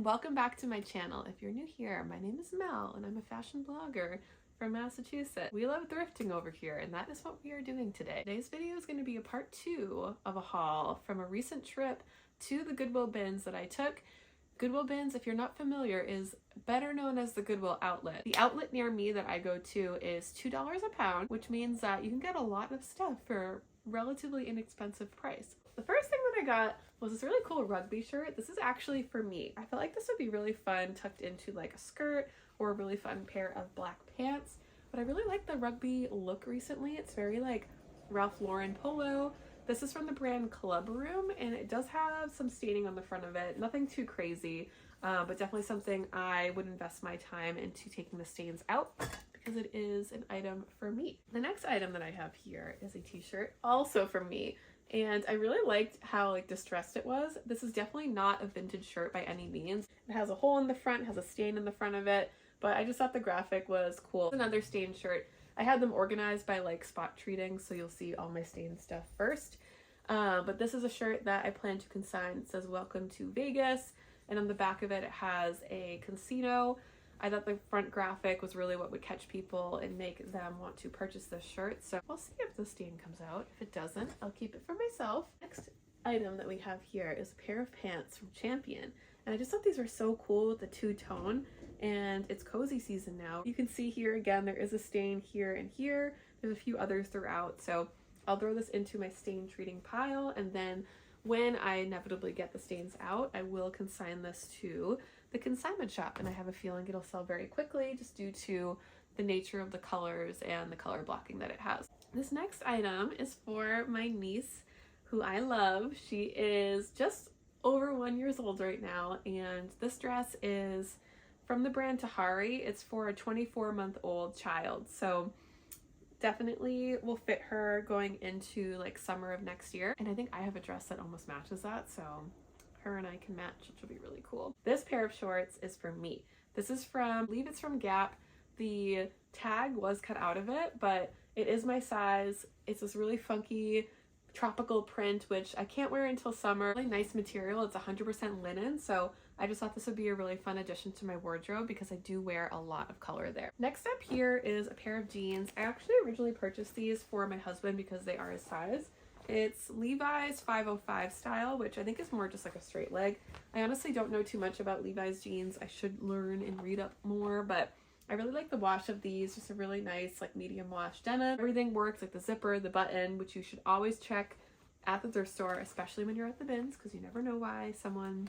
and welcome back to my channel. If you're new here, my name is Mel and I'm a fashion blogger from Massachusetts. We love thrifting over here and that is what we are doing today. Today's video is going to be a part 2 of a haul from a recent trip to the Goodwill Bins that I took. Goodwill Bins, if you're not familiar, is better known as the Goodwill outlet. The outlet near me that I go to is $2 a pound, which means that you can get a lot of stuff for a relatively inexpensive price. The first thing that I got was this really cool rugby shirt. This is actually for me. I felt like this would be really fun tucked into like a skirt or a really fun pair of black pants. But I really like the rugby look recently. It's very like Ralph Lauren polo. This is from the brand Club Room and it does have some staining on the front of it. Nothing too crazy, but definitely something I would invest my time into taking the stains out because it is an item for me. The next item that I have here is a t-shirt also from me. And I really liked how like distressed it was. This is definitely not a vintage shirt by any means. It has a hole in the front, has a stain in the front of it, but I just thought the graphic was cool. Another stained shirt. I had them organized by like spot treating, so you'll see all my stained stuff first. But this is a shirt that I plan to consign. It says "Welcome to Vegas," and on the back of it, it has a casino. I thought the front graphic was really what would catch people and make them want to purchase this shirt. So we'll see if the stain comes out. If it doesn't, I'll keep it for myself. Next item that we have here is a pair of pants from Champion. And I just thought these were so cool with the two-tone, and it's cozy season now. You can see here again, there is a stain here and here. There's a few others throughout. So I'll throw this into my stain treating pile, and then when I inevitably get the stains out, I will consign this to the consignment shop, and I have a feeling it'll sell very quickly just due to the nature of the colors and the color blocking that it has. This next item is for my niece, who I love. She is just over 1 year old right now, and this dress is from the brand Tahari. It's for a 24-month-old child, so definitely will fit her going into like summer of next year. And I think I have a dress that almost matches that, so her and I can match, which will be really cool. This pair of shorts is for me. This is from, I believe it's from Gap. The tag was cut out of it, but it is my size. It's this really funky tropical print, which I can't wear until summer. Really nice material. It's 100% linen, so I just thought this would be a really fun addition to my wardrobe because I do wear a lot of color there. Next up here is a pair of jeans. I actually originally purchased these for my husband because they are his size. It's Levi's 505 style, which I think is more just like a straight leg. I honestly don't know too much about Levi's jeans. I should learn and read up more, but I really like the wash of these. Just a really nice like medium wash denim. Everything works, like the zipper, the button, which you should always check at the thrift store, especially when you're at the bins, because you never know why someone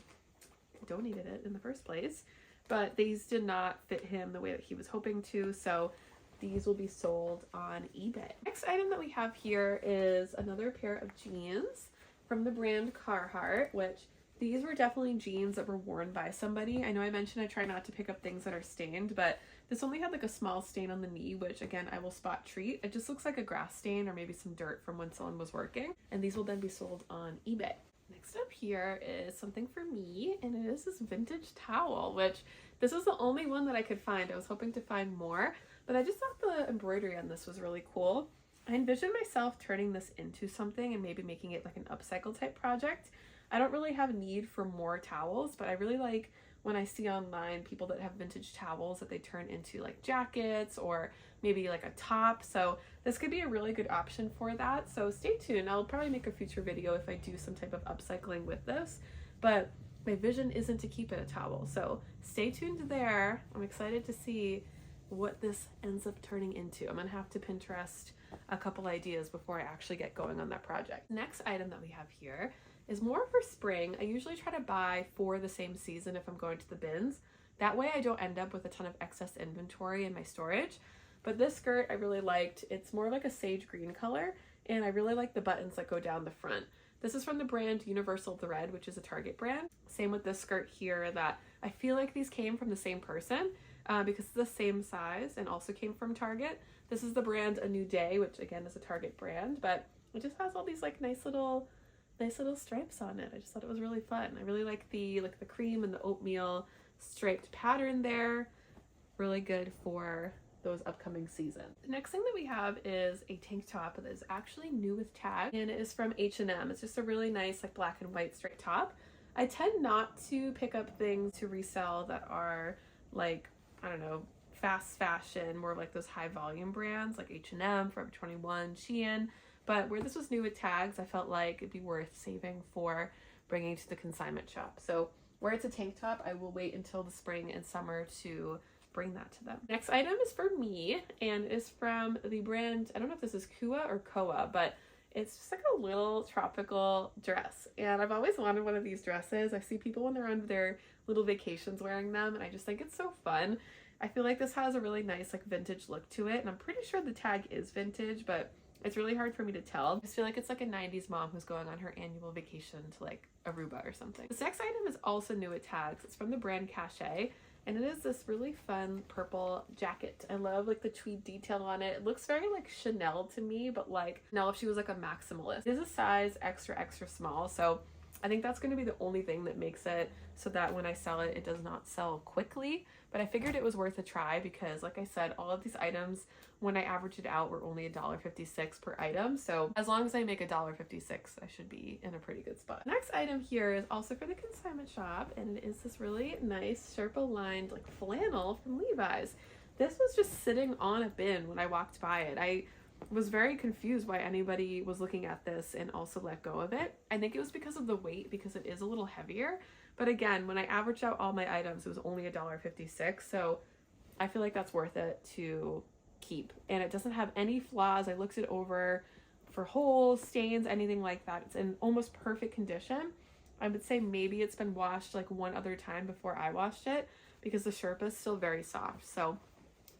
donated it in the first place. But these did not fit him the way that he was hoping to, so these will be sold on eBay. Next item that we have here is another pair of jeans from the brand Carhartt, which these were definitely jeans that were worn by somebody. I know I mentioned I try not to pick up things that are stained, but this only had like a small stain on the knee, which again, I will spot treat. It just looks like a grass stain or maybe some dirt from when someone was working. And these will then be sold on eBay. Next up here is something for me, and it is this vintage towel, which this is the only one that I could find. I was hoping to find more, but I just thought the embroidery on this was really cool. I envisioned myself turning this into something and maybe making it like an upcycle type project. I don't really have a need for more towels, but I really like when I see online people that have vintage towels that they turn into like jackets or maybe like a top. So this could be a really good option for that. So stay tuned. I'll probably make a future video if I do some type of upcycling with this, but my vision isn't to keep it a towel. So stay tuned there. I'm excited to see what this ends up turning into. I'm gonna have to Pinterest a couple ideas before I actually get going on that project. Next item that we have here is more for spring. I usually try to buy for the same season if I'm going to the bins. That way I don't end up with a ton of excess inventory in my storage. But this skirt I really liked. It's more like a sage green color, and I really like the buttons that go down the front. This is from the brand Universal Thread, which is a Target brand. Same with this skirt here, that I feel like these came from the same person because it's the same size and also came from Target. This is the brand A New Day, which again is a Target brand, but it just has all these like nice little stripes on it. I just thought it was really fun. I really like the cream and the oatmeal striped pattern there. Really good for those upcoming seasons. The next thing that we have is a tank top that is actually new with tag, and it is from H&M. It's just a really nice like black and white striped top. I tend not to pick up things to resell that are like, I don't know, fast fashion, more of like those high volume brands like H&M, Forever 21, Shein. But where this was new with tags, I felt like it'd be worth saving for bringing to the consignment shop. So where it's a tank top, I will wait until the spring and summer to bring that to them. Next item is for me and is from the brand, I don't know if this is Kua or Koa, but it's just like a little tropical dress. And I've always wanted one of these dresses. I see people when they're on their little vacations wearing them, and I just think it's so fun. I feel like this has a really nice like vintage look to it, and I'm pretty sure the tag is vintage, but it's really hard for me to tell. I just feel like it's like a 90s mom who's going on her annual vacation to like Aruba or something. This next item is also new with tags. It's from the brand Cachet, and it is this really fun purple jacket. I love like the tweed detail on it. It looks very like Chanel to me, but like Chanel if she was like a maximalist. It is a size extra small, so I think that's going to be the only thing that makes it so that when I sell it, it does not sell quickly. But I figured it was worth a try because, like I said, all of these items, when I averaged it out, were only $1.56 per item. So as long as I make $1.56, I should be in a pretty good spot. Next item here is also for the consignment shop, and it is this really nice Sherpa lined like flannel from Levi's. This was just sitting on a bin when I walked by it. I was very confused why anybody was looking at this and also let go of it. I think it was because of the weight, because it is a little heavier. But again, when I averaged out all my items, it was only $1.56. So I feel like that's worth it to keep. And it doesn't have any flaws. I looked it over for holes, stains, anything like that. It's in almost perfect condition. I would say maybe it's been washed like one other time before I washed it because the Sherpa is still very soft. So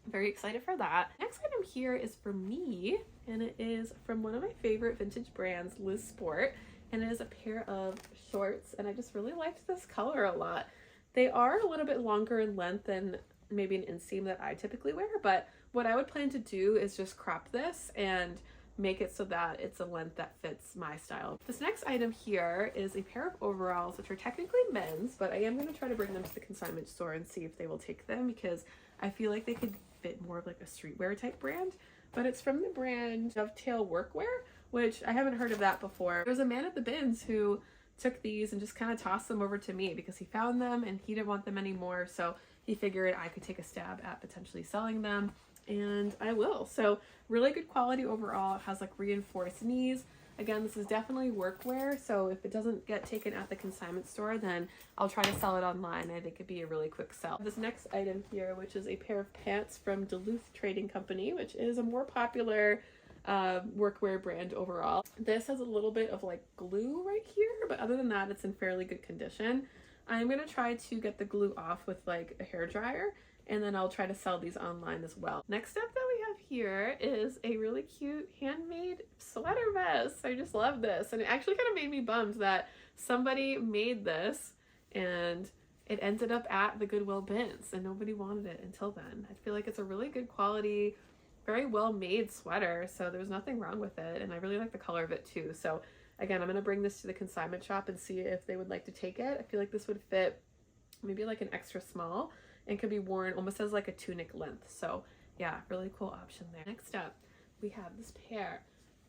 very excited for that. Next item here is for me, and it is from one of my favorite vintage brands, Liz Sport, and it is a pair of shorts, and I just really liked this color a lot. They are a little bit longer in length than maybe an inseam that I typically wear, but what I would plan to do is just crop this and make it so that it's a length that fits my style. This next item here is a pair of overalls, which are technically men's, but I am going to try to bring them to the consignment store and see if they will take them because I feel like they could fit more of like a streetwear type brand. But it's from the brand Dovetail Workwear, which I haven't heard of that before. There's a man at the bins who took these and just kind of tossed them over to me because he found them and he didn't want them anymore. So he figured I could take a stab at potentially selling them, and I will. So really good quality overall. It has like reinforced knees. Again, this is definitely workwear, so if it doesn't get taken at the consignment store, then I'll try to sell it online. I think it'd be a really quick sell. This next item here, which is a pair of pants from Duluth Trading Company, which is a more popular workwear brand overall. This has a little bit of like glue right here, but other than that, it's in fairly good condition. I'm gonna try to get the glue off with like a hair dryer, and then I'll try to sell these online as well. Next up that we have here is a really cute handmade sweater vest. I just love this, and it actually kind of made me bummed that somebody made this and it ended up at the Goodwill Bins and nobody wanted it until then. I feel like it's a really good quality, very well made sweater, so there's nothing wrong with it, and I really like the color of it too. So again, I'm gonna bring this to the consignment shop and see if they would like to take it. I feel like this would fit maybe like an extra small and could be worn almost as like a tunic length. So yeah, really cool option there. Next up, we have this pair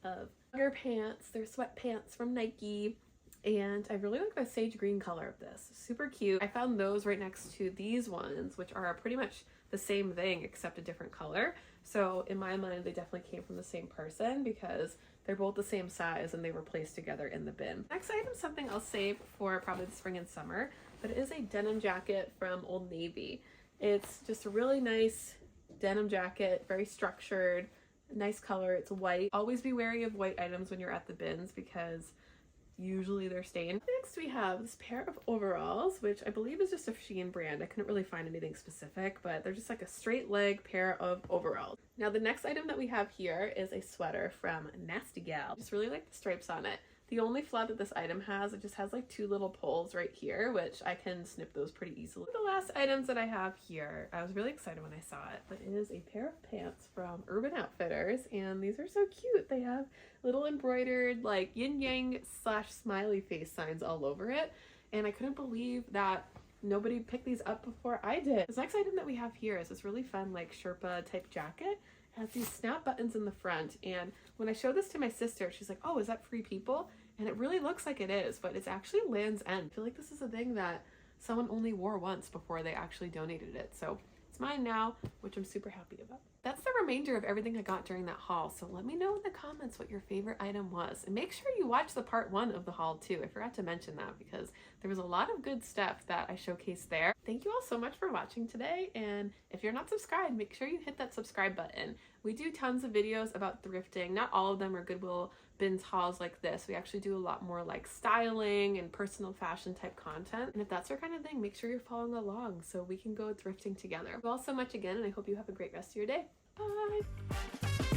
of jogger pants. They're sweatpants from Nike, and I really like the sage green color of this. Super cute. I found those right next to these ones, which are pretty much the same thing except a different color. So in my mind, they definitely came from the same person because they're both the same size and they were placed together in the bin. Next item, something I'll save for probably the spring and summer, but it is a denim jacket from Old Navy. It's just a really nice denim jacket, very structured, nice color. It's white. Always be wary of white items when you're at the bins because usually they're stained. Next we have this pair of overalls, which I believe is just a Shein brand. I couldn't really find anything specific, but they're just like a straight leg pair of overalls. Now the next item that we have here is a sweater from Nasty Gal. I just really like the stripes on it. The only flaw that this item has, it just has like two little pulls right here, which I can snip those pretty easily. The last items that I have here, I was really excited when I saw it, but it is a pair of pants from Urban Outfitters, and these are so cute. They have little embroidered like yin-yang / smiley face signs all over it, and I couldn't believe that nobody picked these up before I did. This next item that we have here is this really fun like Sherpa type jacket. It has these snap buttons in the front, and when I showed this to my sister, she's like, oh, is that Free People? And it really looks like it is, but it's actually Land's End. I feel like this is a thing that someone only wore once before they actually donated it. So it's mine now, which I'm super happy about. That's the remainder of everything I got during that haul. So let me know in the comments what your favorite item was. And make sure you watch the part 1 of the haul too. I forgot to mention that because there was a lot of good stuff that I showcased there. Thank you all so much for watching today. And if you're not subscribed, make sure you hit that subscribe button. We do tons of videos about thrifting. Not all of them are Goodwill Bins hauls like this. We actually do a lot more like styling and personal fashion type content. And if that's your kind of thing, make sure you're following along so we can go thrifting together. Thank you all so much again, and I hope you have a great rest of your day. Bye!